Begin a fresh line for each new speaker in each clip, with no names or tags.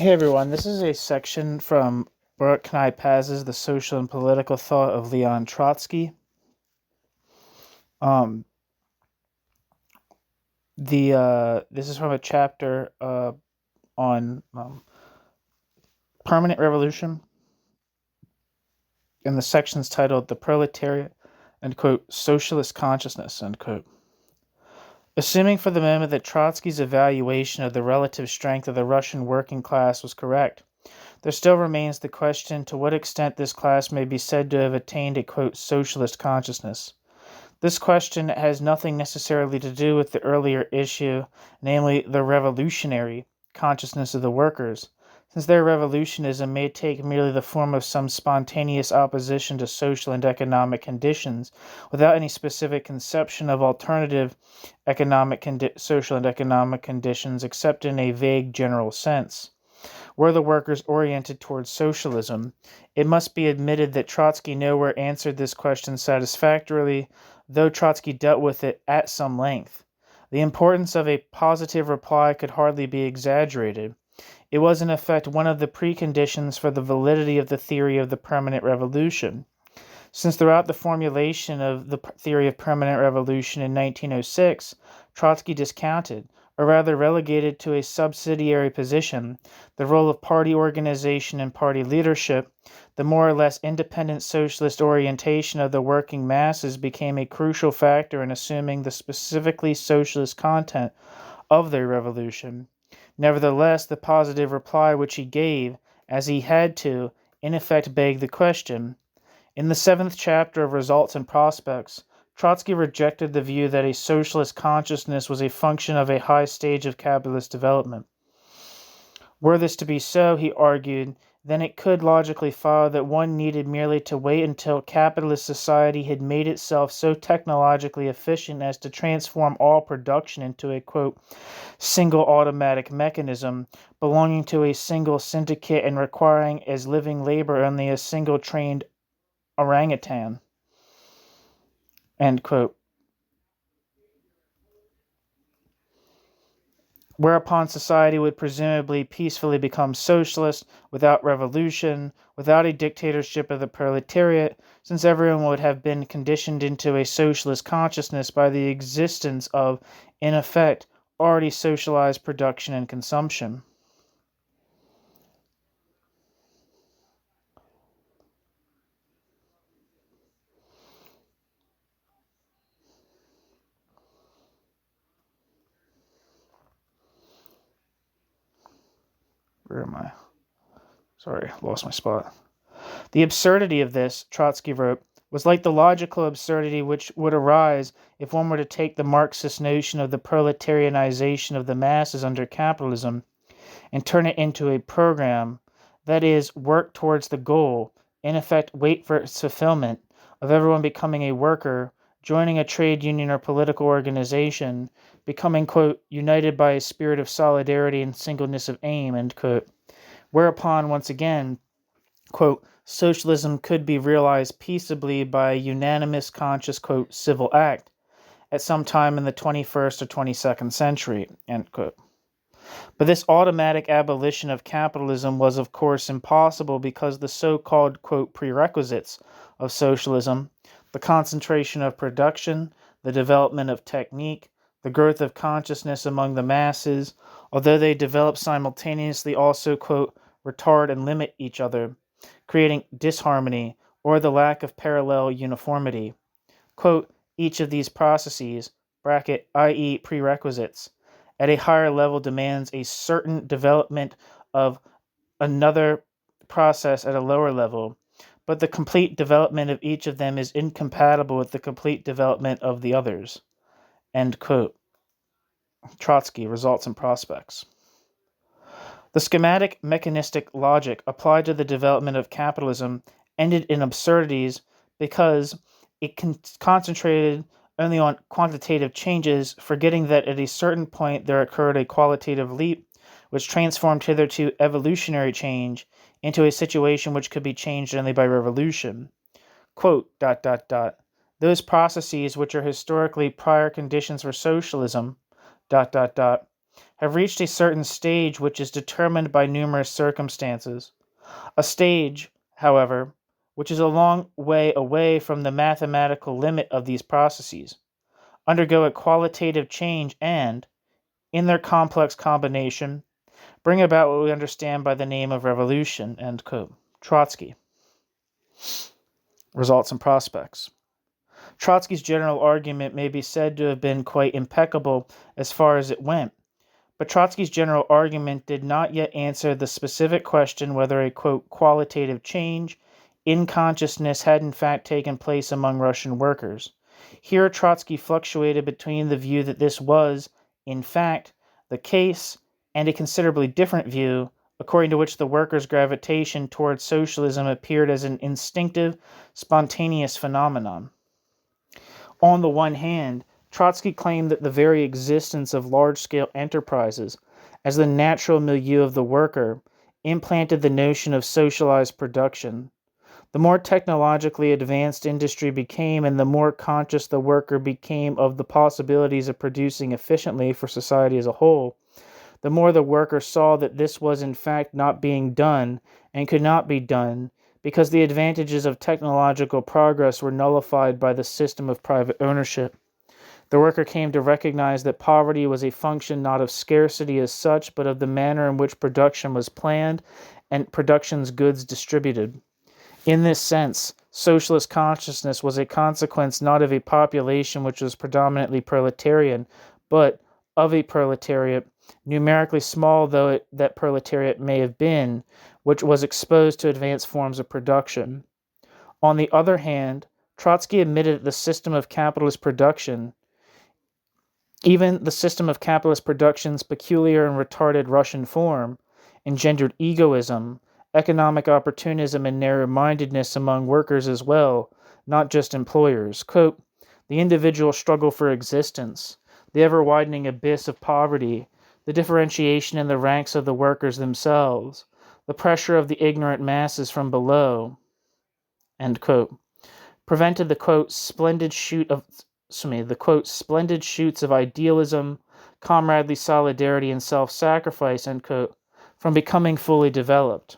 Hey everyone, this is a section from Baruch Knei-Paz's The Social and Political Thought of Leon Trotsky. Um, this is from a chapter on permanent revolution, and the section's titled "The Proletariat and quote Socialist Consciousness." End quote. Assuming for the moment that Trotsky's evaluation of the relative strength of the Russian working class was correct, there still remains the question to what extent this class may be said to have attained a quote socialist consciousness. This question has nothing necessarily to do with the earlier issue, namely the revolutionary consciousness of the workers, since their revolutionism may take merely the form of some spontaneous opposition to social and economic conditions, without any specific conception of alternative social and economic conditions except in a vague general sense. Were the workers oriented towards socialism, it must be admitted that Trotsky nowhere answered this question satisfactorily, though Trotsky dealt with it at some length. The importance of a positive reply could hardly be exaggerated. It was in effect one of the preconditions for the validity of the theory of the permanent revolution. Since throughout the formulation of the theory of permanent revolution in 1906, Trotsky discounted, or rather relegated to a subsidiary position, the role of party organization and party leadership, the more or less independent socialist orientation of the working masses became a crucial factor in assuming the specifically socialist content of their revolution. Nevertheless, the positive reply which he gave, as he had to, in effect begged the question. In the 7th chapter of Results and Prospects, Trotsky rejected the view that a socialist consciousness was a function of a high stage of capitalist development. Were this to be so, he argued, then it could logically follow that one needed merely to wait until capitalist society had made itself so technologically efficient as to transform all production into a, quote, single automatic mechanism belonging to a single syndicate and requiring as living labor only a single trained orangutan, end quote. Whereupon society would presumably peacefully become socialist, without revolution, without a dictatorship of the proletariat, since everyone would have been conditioned into a socialist consciousness by the existence of, in effect, already socialized production and consumption. Where am I? Sorry, lost my spot. The absurdity of this, Trotsky wrote, was like the logical absurdity which would arise if one were to take the Marxist notion of the proletarianization of the masses under capitalism and turn it into a program, that is, work towards the goal, in effect wait for its fulfillment, of everyone becoming a worker, joining a trade union or political organization, becoming, quote, united by a spirit of solidarity and singleness of aim, end quote. Whereupon, once again, quote, socialism could be realized peaceably by a unanimous, conscious, quote, civil act at some time in the 21st or 22nd century, end quote. But this automatic abolition of capitalism was, of course, impossible because the so-called, quote, prerequisites of socialism, the concentration of production, the development of technique, the growth of consciousness among the masses, although they develop simultaneously, also, quote, retard and limit each other, creating disharmony or the lack of parallel uniformity. Quote, each of these processes, bracket, i.e. prerequisites, at a higher level demands a certain development of another process at a lower level, but the complete development of each of them is incompatible with the complete development of the others. End quote. Trotsky, Results and Prospects. The schematic mechanistic logic applied to the development of capitalism ended in absurdities because it concentrated only on quantitative changes, forgetting that at a certain point there occurred a qualitative leap which transformed hitherto evolutionary change into a situation which could be changed only by revolution. Quote, ... Those processes which are historically prior conditions for socialism, ... have reached a certain stage which is determined by numerous circumstances. A stage, however, which is a long way away from the mathematical limit of these processes, undergo a qualitative change and, in their complex combination, bring about what we understand by the name of revolution. End quote. Trotsky. Results and prospects. Trotsky's general argument may be said to have been quite impeccable as far as it went, but Trotsky's general argument did not yet answer the specific question whether a, quote, qualitative change in consciousness had in fact taken place among Russian workers. Here Trotsky fluctuated between the view that this was, in fact, the case, and a considerably different view, according to which the workers' gravitation towards socialism appeared as an instinctive, spontaneous phenomenon. On the one hand, Trotsky claimed that the very existence of large-scale enterprises as the natural milieu of the worker implanted the notion of socialized production. The more technologically advanced industry became and the more conscious the worker became of the possibilities of producing efficiently for society as a whole, the more the worker saw that this was in fact not being done and could not be done because the advantages of technological progress were nullified by the system of private ownership. The worker came to recognize that poverty was a function not of scarcity as such, but of the manner in which production was planned and production's goods distributed. In this sense, socialist consciousness was a consequence not of a population which was predominantly proletarian, but of a proletariat, numerically small though that proletariat may have been, which was exposed to advanced forms of production. On the other hand, Trotsky admitted that the system of capitalist production, even the system of capitalist production's peculiar and retarded Russian form, engendered egoism, economic opportunism, and narrow-mindedness among workers as well, not just employers. Quote, the individual struggle for existence, the ever-widening abyss of poverty, the differentiation in the ranks of the workers themselves, the pressure of the ignorant masses from below, end quote, prevented the quote splendid shoots of idealism, comradely solidarity, and self-sacrifice, end quote, from becoming fully developed.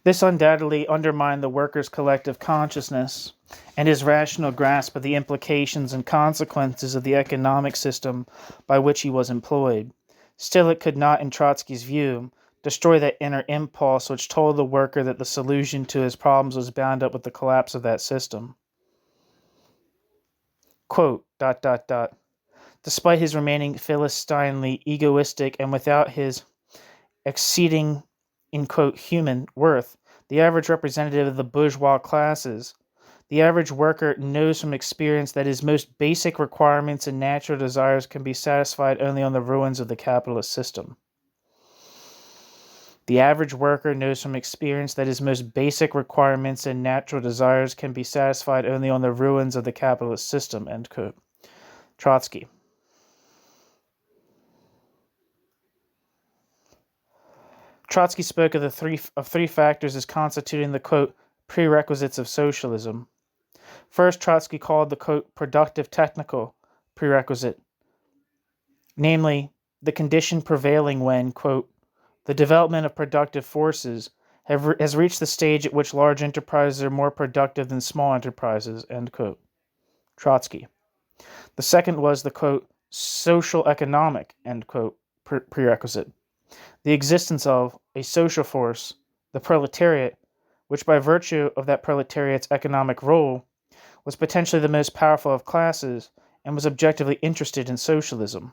This undoubtedly undermined the workers' collective consciousness and his rational grasp of the implications and consequences of the economic system by which he was employed. Still, it could not, in Trotsky's view, destroy that inner impulse which told the worker that the solution to his problems was bound up with the collapse of that system. Quote, ... Despite his remaining Philisteinely egoistic and without his exceeding, in quote, human worth, the average representative of the bourgeois classes, the average worker knows from experience that his most basic requirements and natural desires can be satisfied only on the ruins of the capitalist system. The average worker knows from experience that his most basic requirements and natural desires can be satisfied only on the ruins of the capitalist system, end quote. Trotsky. Trotsky spoke of three factors as constituting the, quote, prerequisites of socialism. First, Trotsky called the, quote, productive technical prerequisite, namely, the condition prevailing when, quote, the development of productive forces has reached the stage at which large enterprises are more productive than small enterprises, end quote. Trotsky. The second was the, quote, social economic, end quote, prerequisite. The existence of a social force, the proletariat, which by virtue of that proletariat's economic role was potentially the most powerful of classes and was objectively interested in socialism.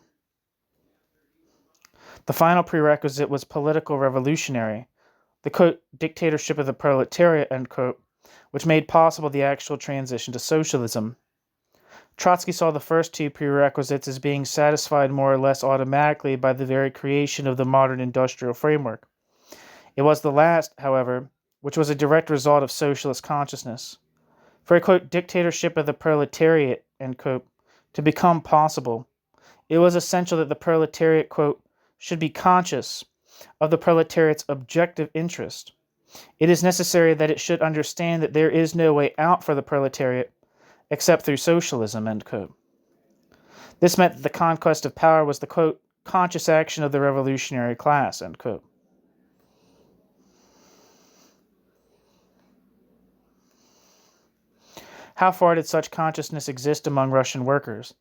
The final prerequisite was political revolutionary, the, quote, dictatorship of the proletariat, end quote, which made possible the actual transition to socialism. Trotsky saw the first two prerequisites as being satisfied more or less automatically by the very creation of the modern industrial framework. It was the last, however, which was a direct result of socialist consciousness. For a, quote, dictatorship of the proletariat, end quote, to become possible, it was essential that the proletariat, quote, should be conscious of the proletariat's objective interest. It is necessary that it should understand that there is no way out for the proletariat except through socialism, end quote. This meant that the conquest of power was the, quote, conscious action of the revolutionary class, end quote. How far did such consciousness exist among Russian workers?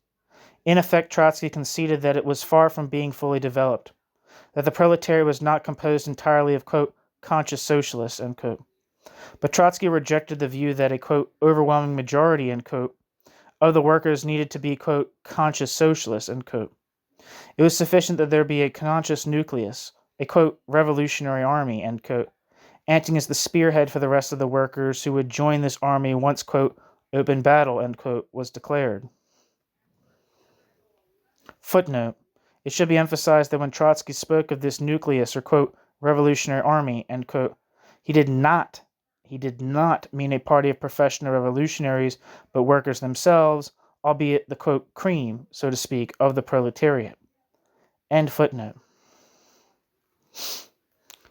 In effect, Trotsky conceded that it was far from being fully developed, that the proletariat was not composed entirely of, quote, conscious socialists, end quote. But Trotsky rejected the view that a, quote, overwhelming majority, end quote, of the workers needed to be, quote, conscious socialists, end quote. It was sufficient that there be a conscious nucleus, a, quote, revolutionary army, end quote, acting as the spearhead for the rest of the workers who would join this army once, quote, open battle, end quote, was declared. Footnote. It should be emphasized that when Trotsky spoke of this nucleus or, quote, revolutionary army, end quote, he did not mean a party of professional revolutionaries, but workers themselves, albeit the, quote, cream, so to speak, of the proletariat. End footnote.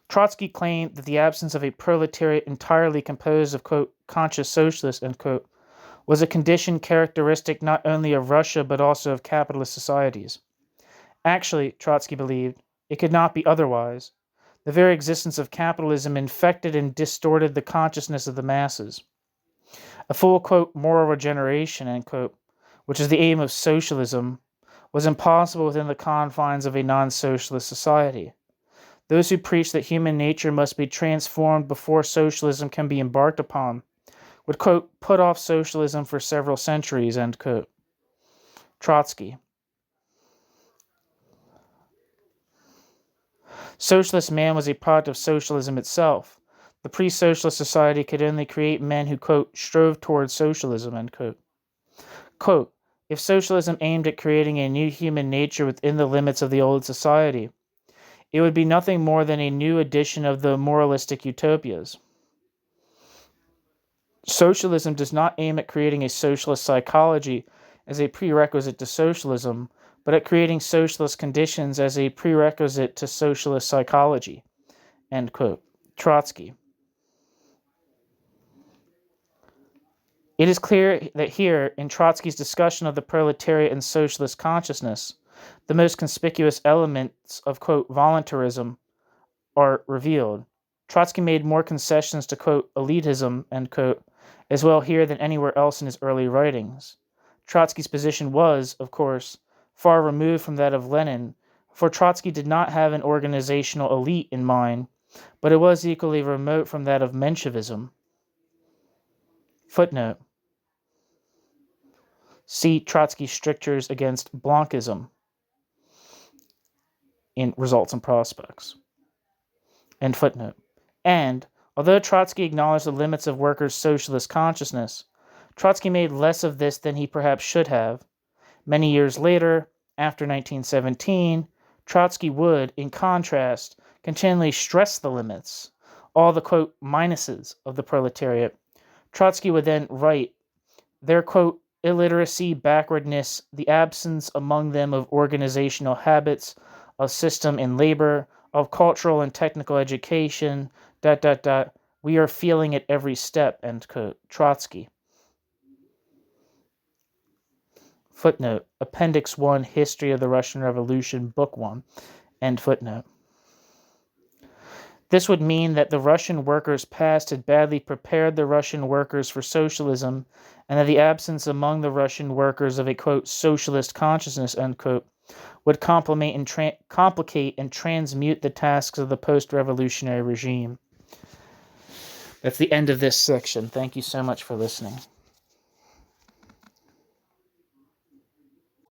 Trotsky claimed that the absence of a proletariat entirely composed of, quote, conscious socialists, end quote, was a condition characteristic not only of Russia but also of capitalist societies. Actually, Trotsky believed, it could not be otherwise. The very existence of capitalism infected and distorted the consciousness of the masses. A full, quote, moral regeneration, end quote, which is the aim of socialism, was impossible within the confines of a non-socialist society. Those who preach that human nature must be transformed before socialism can be embarked upon would, quote, put off socialism for several centuries, end quote. Trotsky. Socialist man was a product of socialism itself. The pre-socialist society could only create men who, quote, strove towards socialism, end quote. Quote, if socialism aimed at creating a new human nature within the limits of the old society, it would be nothing more than a new edition of the moralistic utopias. Socialism does not aim at creating a socialist psychology as a prerequisite to socialism, but at creating socialist conditions as a prerequisite to socialist psychology, end quote. Trotsky. It is clear that here, in Trotsky's discussion of the proletariat and socialist consciousness, the most conspicuous elements of, quote, voluntarism are revealed. Trotsky made more concessions to, quote, elitism, end quote, as well here than anywhere else in his early writings. Trotsky's position was, of course, far removed from that of Lenin, for Trotsky did not have an organizational elite in mind, but it was equally remote from that of Menshevism. Footnote. See Trotsky's strictures against Blanchism in Results and Prospects. End footnote. And, although Trotsky acknowledged the limits of workers' socialist consciousness, Trotsky made less of this than he perhaps should have. Many years later, after 1917, Trotsky would, in contrast, continually stress the limits, all the, quote, minuses of the proletariat. Trotsky would then write, their, quote, illiteracy, backwardness, the absence among them of organizational habits, of system in labor, of cultural and technical education, ... we are feeling at every step, end quote. Trotsky. Footnote. Appendix 1, History of the Russian Revolution, Book 1. End footnote. This would mean that the Russian workers' past had badly prepared the Russian workers for socialism, and that the absence among the Russian workers of a, quote, socialist consciousness, end quote, would complicate and transmute the tasks of the post-revolutionary regime. That's the end of this section. Thank you so much for listening.